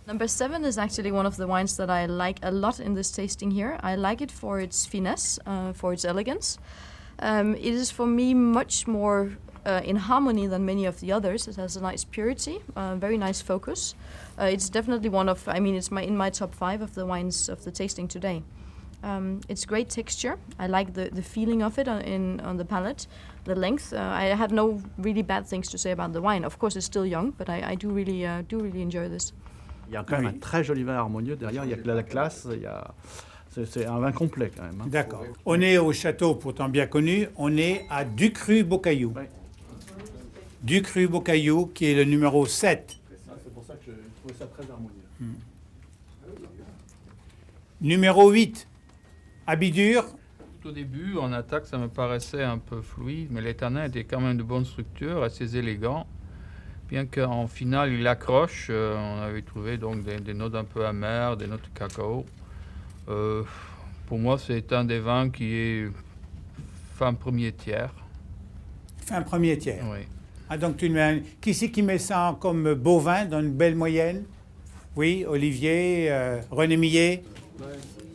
Number 7 is actually one of the wines that I like a lot in this tasting here. I like it for its finesse, for its elegance. It is for me much more in harmony than many of the others. It has a nice purity, very nice focus. It's definitely one of, it's in my top 5 of the wines of the tasting today. It's great texture. I like the feeling of it on the palate, the length. I have no really bad things to say about the wine. Of course, it's still young, but I do really enjoy this. Il y a quand même un très joli vin harmonieux derrière, il y a la classe, c'est un vin complet quand même. Hein. D'accord. On est au château pourtant bien connu, on est à Ducru-Beaucaillou. Oui. Ducru-Beaucaillou qui est le numéro 7. C'est pour ça que je trouvais ça très harmonieux. Numéro 8, Abidur. Tout au début, en attaque, ça me paraissait un peu fluide, mais les tanins étaient quand même de bonne structure, assez élégants. Bien qu'en finale, il accroche, on avait trouvé donc des notes un peu amères, des notes de cacao. Pour moi, c'est un des vins qui est fin premier tiers. Fin premier tiers. Oui. Ah, donc tu mets qui c'est qui met ça comme beau vin dans une belle moyenne? Oui, Olivier, René Millet.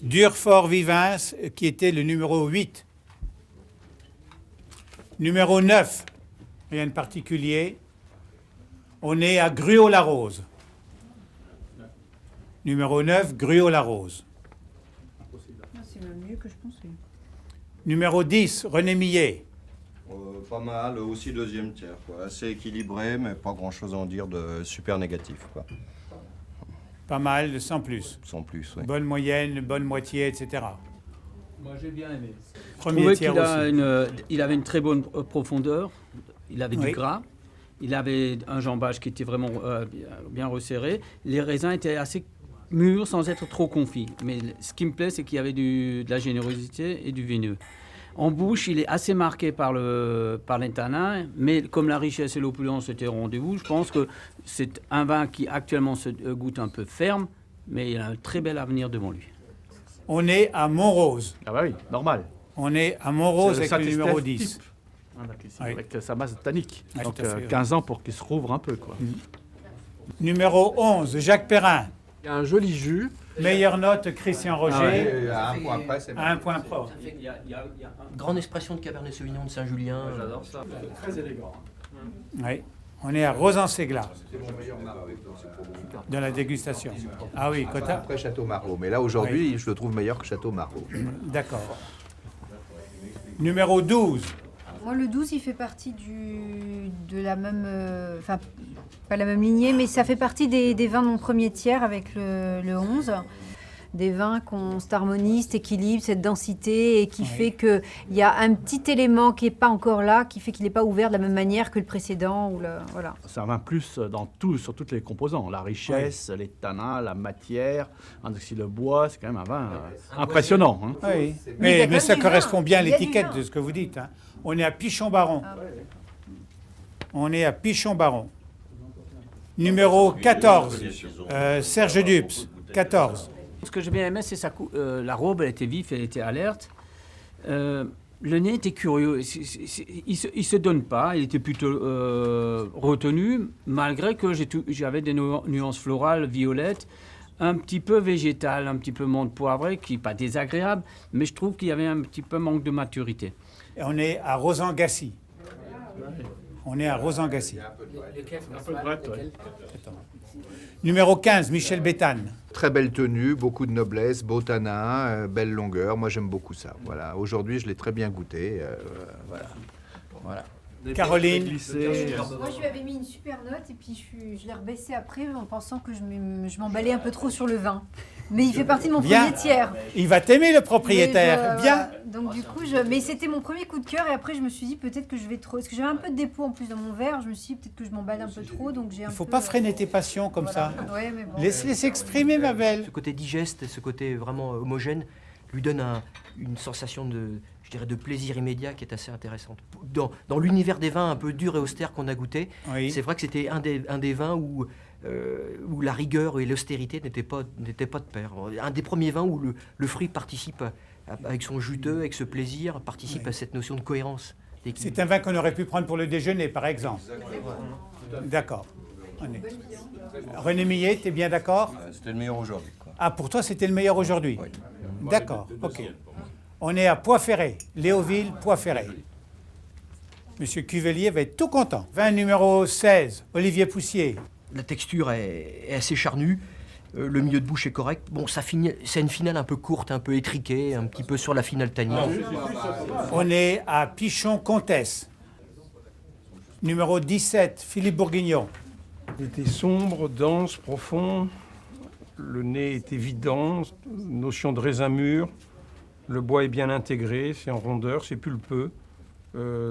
Durfort Vivins, qui était le numéro 8. Numéro 9, rien de particulier. On est à Gruau-la-Rose. Numéro 9, Gruau-la-Rose. C'est le mieux que je pensais. Numéro 10, René Millet. Pas mal, aussi deuxième tiers, quoi. Assez équilibré, mais pas grand-chose à en dire de super négatif, quoi. Pas mal, sans plus. Sans plus, oui. Bonne moyenne, bonne moitié, etc. Moi j'ai bien aimé. Je Premier trouvais tiers aussi. il avait une très bonne profondeur, il avait Oui. du gras, il avait un jambage qui était vraiment bien resserré. Les raisins étaient assez mûrs sans être trop confits. Mais ce qui me plaît, c'est qu'il y avait de la générosité et du vineux. En bouche, il est assez marqué par les tanins, mais comme la richesse et l'opulence étaient au rendez-vous, je pense que c'est un vin qui actuellement se goûte un peu ferme, mais il a un très bel avenir devant lui. On est à Montrose. Ah bah oui, normal. On est à Montrose C'est avec le numéro Saint-Estèphe 10. type. Avec, ici, Oui. avec sa masse tannique. Oui, Donc tout à fait, 15 ans pour qu'il se rouvre un peu. Quoi. Numéro 11, Jacques Perrin. Il y a un joli jus. Meilleure note, Christian Roger. À un point près, c'est À un point pro. Grande expression de Cabernet Sauvignon de Saint-Julien. J'adore ça. Très élégant. Oui. On est à Rosan-Ségla. Dans la dégustation. Ah oui, Cotta. Après Château Margaux. Mais là, aujourd'hui, je le trouve meilleur que Château Margaux. D'accord. Numéro 12. Moi, le 12, il fait partie de la même... Enfin, pas la même lignée, mais ça fait partie des vins de mon premier tiers avec le 11. Des vins qui ont cette harmonie, cet équilibre, cette densité, et qui fait qu'il y a un petit élément qui n'est pas encore là, qui fait qu'il n'est pas ouvert de la même manière que le précédent. Voilà. C'est un vin plus dans tout, sur tous les composants. La richesse, les tanins, la matière, aussi le bois. C'est quand même un vin impressionnant. Hein. Oui. Mais il y a Mais quand ça même du correspond vin. bien à Il y a du l'étiquette vin. de ce que vous dites. Hein. On est à Pichon-Baron. On est à Pichon-Baron. Numéro 14, Serge Dups. 14. Ce que j'ai bien aimé, c'est la robe, elle était vive, elle était alerte. Le nez était curieux, il se donne pas, il était plutôt retenu, malgré que j'avais des nuances florales, violettes, un petit peu végétales, un petit peu menthe poivrée, qui n'est pas désagréable, mais je trouve qu'il y avait un petit peu manque de maturité. Et on est à Rosan-Gassy. On est à Rosan-Gassy. Un peu de brette, ouais. Numéro 15, Michel Béthane. Très belle tenue, beaucoup de noblesse, beau tanin, belle longueur. Moi, j'aime beaucoup ça. Voilà. Aujourd'hui, je l'ai très bien goûté. Voilà. Caroline. Moi, je lui avais mis une super note et puis je l'ai rebaissé après en pensant que je m'emballais un peu trop sur le vin. Mais il fait partie de mon Bien. premier tiers. Il va t'aimer, le propriétaire. Mais Bien. voilà. Donc du coup, mais c'était mon premier coup de cœur et après je me suis dit peut-être que je vais trop... Parce que j'avais un peu de dépôt en plus dans mon verre, je me suis dit peut-être que je m'emballe un peu trop. Donc j'ai Il ne faut pas freiner tes passions comme ça. Ouais, mais bon. Laisse-les s'exprimer, ma belle. Ce côté digeste et ce côté vraiment homogène lui donne une sensation de plaisir immédiat qui est assez intéressante. Dans l'univers des vins un peu durs et austères qu'on a goûté, Oui. c'est vrai que c'était un des vins où la rigueur et l'austérité n'étaient pas de pair. Un des premiers vins où le fruit participe, avec son juteux, avec ce plaisir, participe à cette notion de cohérence. C'est un vin qu'on aurait pu prendre pour le déjeuner, par exemple. D'accord. René Millet, tu es bien d'accord? C'était le meilleur aujourd'hui, quoi. Ah, pour toi, c'était le meilleur aujourd'hui? Oui. D'accord, ok. On est à Poix-Ferré, Léoville, Poix-Ferré. Monsieur Cuvelier va être tout content. Vin numéro 16, Olivier Poussier. La texture est assez charnue. Le milieu de bouche est correct. Bon, c'est une finale un peu courte, un peu étriquée, un petit peu sur la finale tannique. On est à Pichon-Comtesse. Numéro 17, Philippe Bourguignon. Il était sombre, dense, profond. Le nez est évident. Notion de raisin mûr. Le bois est bien intégré. C'est en rondeur, c'est pulpeux.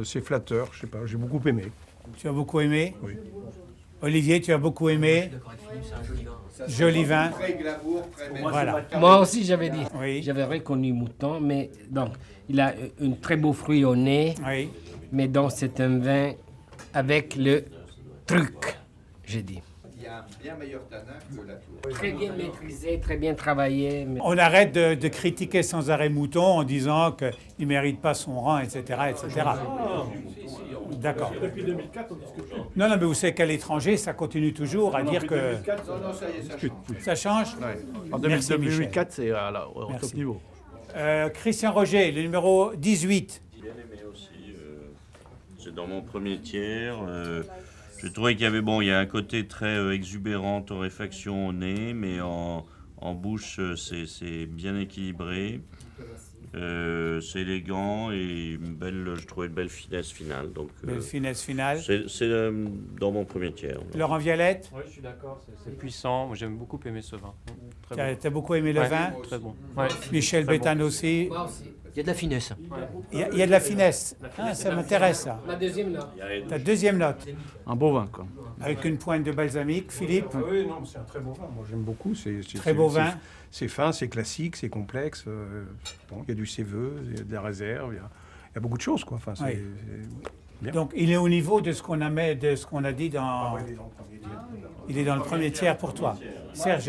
C'est flatteur. Je sais pas, j'ai beaucoup aimé. Tu as beaucoup aimé? Oui. Olivier, tu as beaucoup aimé? C'est un joli vin. Joli vin. Très glamour, très Voilà. Moi aussi, j'avais dit. Oui. J'avais reconnu Mouton, mais donc, il a un très beau fruit au nez. Oui. Mais donc, c'est un vin avec le truc, j'ai dit. Il y a un bien meilleur tanin que la tour. Très bien maîtrisé, très bien travaillé. Mais... On arrête de critiquer sans arrêt Mouton en disant qu'il ne mérite pas son rang, etc. etc. D'accord. Depuis 2004, on discute. Non, mais vous savez qu'à l'étranger, ça continue toujours à dire que Non, ça y est, ça change. ça change. En Merci, 2004, c'est au Merci. top niveau. Christian Roger, le numéro 18. Bien aimé aussi. C'est dans mon premier tiers. J'ai trouvé qu'il y avait il y a un côté très exubérant, torréfaction au nez, mais en bouche, c'est bien équilibré. C'est élégant et je trouvais une belle finesse finale. Donc, Belle finesse finale. c'est dans mon premier tiers. Laurent Violette, Oui, je suis d'accord, c'est puissant. Moi, j'aime beaucoup aimer ce vin. Très bon. tu as beaucoup aimé le Ouais, vin. Très bon. Ouais. Michel Très Béthane aussi. Moi aussi. Il y a de la finesse. Il y a de la finesse. Ah, ça m'intéresse, ça. La deuxième, là. Ta deuxième note, Un beau vin, quoi. avec une pointe de balsamique. Philippe, Ah oui, non, c'est un très beau vin. Moi, j'aime beaucoup. très beau vin. C'est fin, c'est classique, c'est complexe. Il y a du séveux, il y a de la réserve, il y a beaucoup de choses, quoi. Enfin, Oui. bien. Donc il est au niveau de ce qu'on a dit dans... Il est dans le premier tiers pour toi. Serge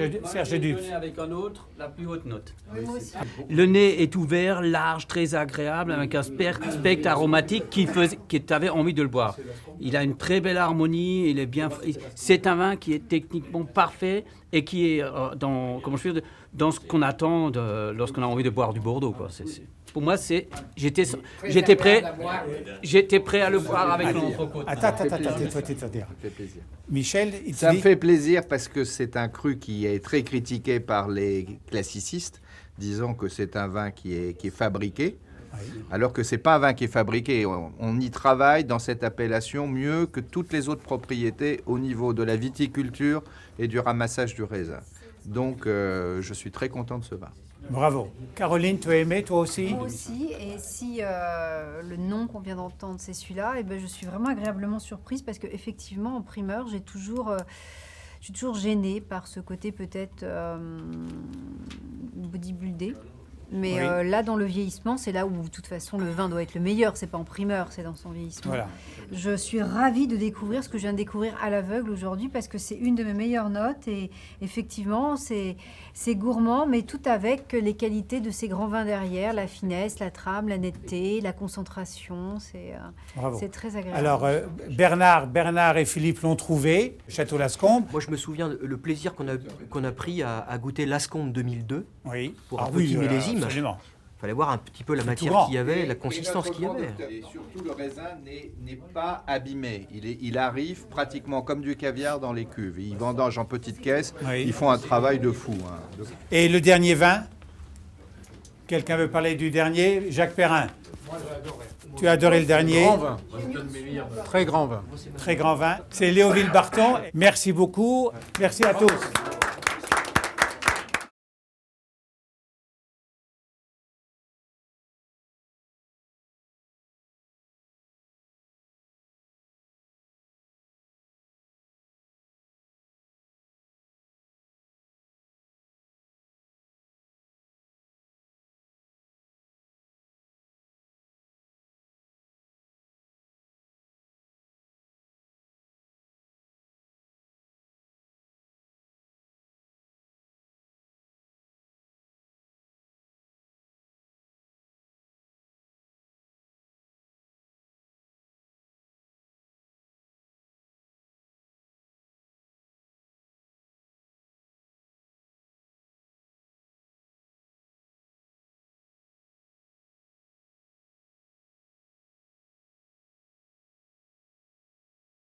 Dupes. Avec un autre, la plus haute note. Moi aussi. Le nez est ouvert, large, très agréable, avec un spectre aromatique qui t'avait envie de le boire. Il a une très belle harmonie, il est bien. C'est un vin qui est techniquement parfait et qui est dans ce qu'on attend lorsqu'on a envie de boire du Bordeaux, quoi. Pour moi, j'étais prêt à le boire avec l'entrecôte. Attends, tais-toi. Ça me fait plaisir. Michel, il Ça te me dit... fait plaisir parce que c'est un cru qui est très critiqué par les classicistes, disant que c'est un vin qui est fabriqué, alors que c'est pas un vin qui est fabriqué. On y travaille dans cette appellation mieux que toutes les autres propriétés au niveau de la viticulture et du ramassage du raisin. Donc, je suis très content de ce vin. Bravo. Caroline, tu as aimé, toi aussi? Moi aussi, et si le nom qu'on vient d'entendre, c'est celui-là, et ben, je suis vraiment agréablement surprise parce qu'effectivement, en primeur, je suis toujours gênée par ce côté peut-être bodybuildé. Mais Oui. là, dans le vieillissement, c'est là où, de toute façon, le vin doit être le meilleur. C'est pas en primeur, c'est dans son vieillissement. Voilà. Je suis ravie de découvrir ce que je viens de découvrir à l'aveugle aujourd'hui parce que c'est une de mes meilleures notes. Et effectivement, c'est gourmand, mais tout avec les qualités de ces grands vins derrière, la finesse, la trame, la netteté, la concentration. Bravo. C'est très agréable. Alors, Bernard et Philippe l'ont trouvé, Château Lascombe. Moi, je me souviens le plaisir qu'on a pris à goûter Lascombe 2002 Oui. pour un petit millésime. Absolument. Il fallait voir un petit peu la tout matière grand. qu'il y avait, la consistance qu'il y avait. Et surtout, le raisin n'est pas abîmé. Il arrive pratiquement comme du caviar dans les cuves. Ils vendangent en petites caisses. Oui. Ils font un travail de fou. Hein. Et le dernier vin? Quelqu'un veut parler du dernier? Jacques Perrin. Moi, j'ai adoré. Tu as adoré le dernier? Grand vin. Très grand vin. Très grand vin. C'est Léoville Barton. Merci beaucoup. Merci à tous.